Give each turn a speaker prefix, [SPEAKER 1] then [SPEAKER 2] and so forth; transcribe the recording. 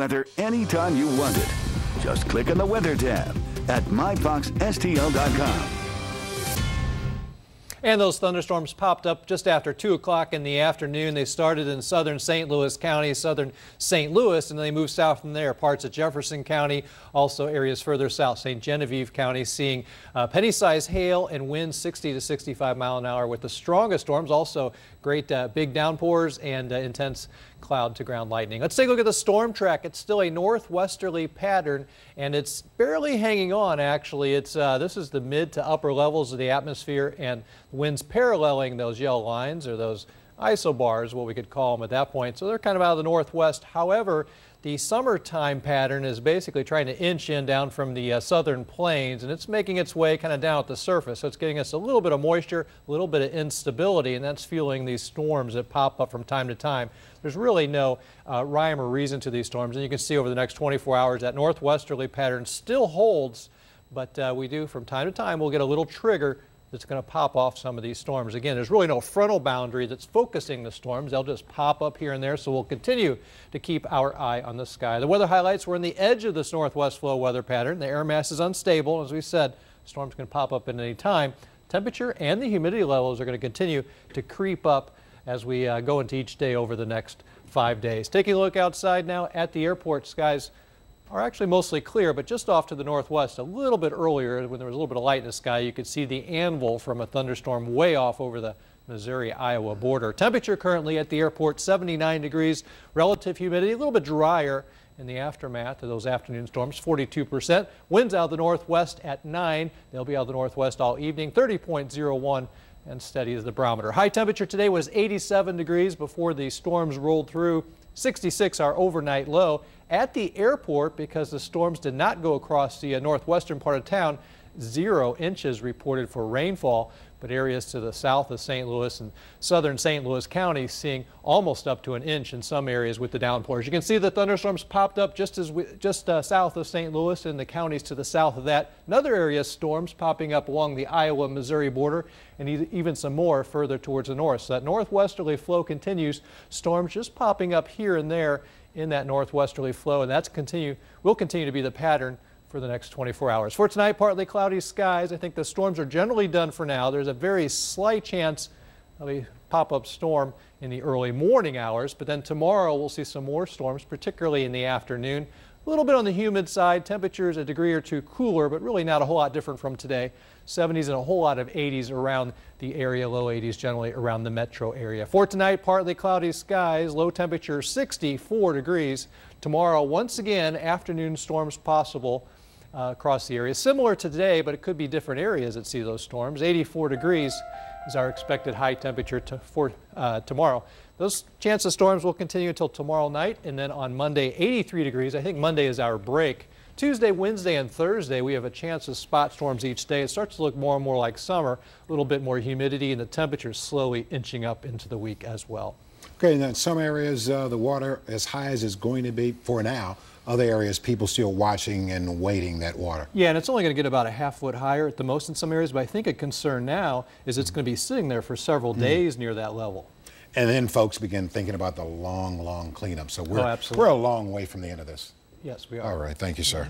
[SPEAKER 1] weather anytime you want it. Just click on the Weather tab at myfoxstl.com.
[SPEAKER 2] And those thunderstorms popped up just after 2 o'clock in the afternoon. They started in southern St. Louis County, southern St. Louis, and then they moved south from there. Parts of Jefferson County, also areas further south, St. Genevieve County, seeing penny-sized hail and winds 60 to 65 mile an hour with the strongest storms. Also great big downpours and intense cloud-to-ground lightning. Let's take a look at the storm track. It's still a northwesterly pattern, and it's barely hanging on, actually. It's this is the mid to upper levels of the atmosphere, and winds paralleling those yellow lines, or those isobars, what we could call them at that point. So they're kind of out of the northwest. However, the summertime pattern is basically trying to inch in down from the southern plains, and it's making its way kind of down at the surface. So it's getting us a little bit of moisture, a little bit of instability, and that's fueling these storms that pop up from time to time. There's really no rhyme or reason to these storms, and you can see over the next 24 hours that northwesterly pattern still holds, but we do from time to time we'll get a little trigger that's going to pop off some of these storms. Again, there's really no frontal boundary that's focusing the storms. They'll just pop up here and there, so we'll continue to keep our eye on the sky. The weather highlights, we're in the edge of this northwest flow weather pattern. The air mass is unstable. As we said, storms can pop up at any time. Temperature and the humidity levels are going to continue to creep up as we go into each day over the next 5 days. Taking a look outside now at the airport, skies are actually mostly clear, but just off to the northwest a little bit earlier, when there was a little bit of light in the sky, you could see the anvil from a thunderstorm way off over the Missouri-Iowa border. Temperature currently at the airport 79 degrees, relative humidity a little bit drier in the aftermath of those afternoon storms, 42%. Winds out of the northwest at 9. They'll be out of the northwest all evening, 30.01. and steady as the barometer. High temperature today was 87 degrees before the storms rolled through. 66 our overnight low. At the airport, because the storms did not go across the northwestern part of town, 0 inches reported for rainfall, but areas to the south of St. Louis and southern St. Louis County seeing almost up to an inch in some areas with the downpours. You can see the thunderstorms popped up just south of St. Louis and the counties to the south of that. Another area, storms popping up along the Iowa-Missouri border, and even some more further towards the north. So that northwesterly flow continues. Storms just popping up here and there in that northwesterly flow, and will continue to be the pattern for the next 24 hours. For tonight, partly cloudy skies. I think the storms are generally done for now. There's a very slight chance of a pop-up storm in the early morning hours, but then tomorrow we'll see some more storms, particularly in the afternoon. A little bit on the humid side, temperatures a degree or two cooler, but really not a whole lot different from today. 70s and a whole lot of 80s around the area, low 80s generally around the metro area. For tonight, partly cloudy skies, low temperature 64 degrees. Tomorrow, once again, afternoon storms possible across the area. Similar to today, but it could be different areas that see those storms. 84 degrees is our expected high temperature for tomorrow. Those chance of storms will continue until tomorrow night, and then on Monday, 83 degrees. I think Monday is our break. Tuesday, Wednesday, and Thursday, we have a chance of spot storms each day. It starts to look more and more like summer, a little bit more humidity, and the temperature is slowly inching up into the week as well.
[SPEAKER 3] Okay, and in some areas, the water as high as it's going to be for now. Other areas, people still watching and waiting that water.
[SPEAKER 2] Yeah, and it's only going to get about a half foot higher at the most in some areas, but I think a concern now is it's going to be sitting there for several days near that level.
[SPEAKER 3] And then folks begin thinking about the long, long cleanup. So we're a long way from the end of this.
[SPEAKER 2] Yes, we are.
[SPEAKER 3] All right, thank you, sir.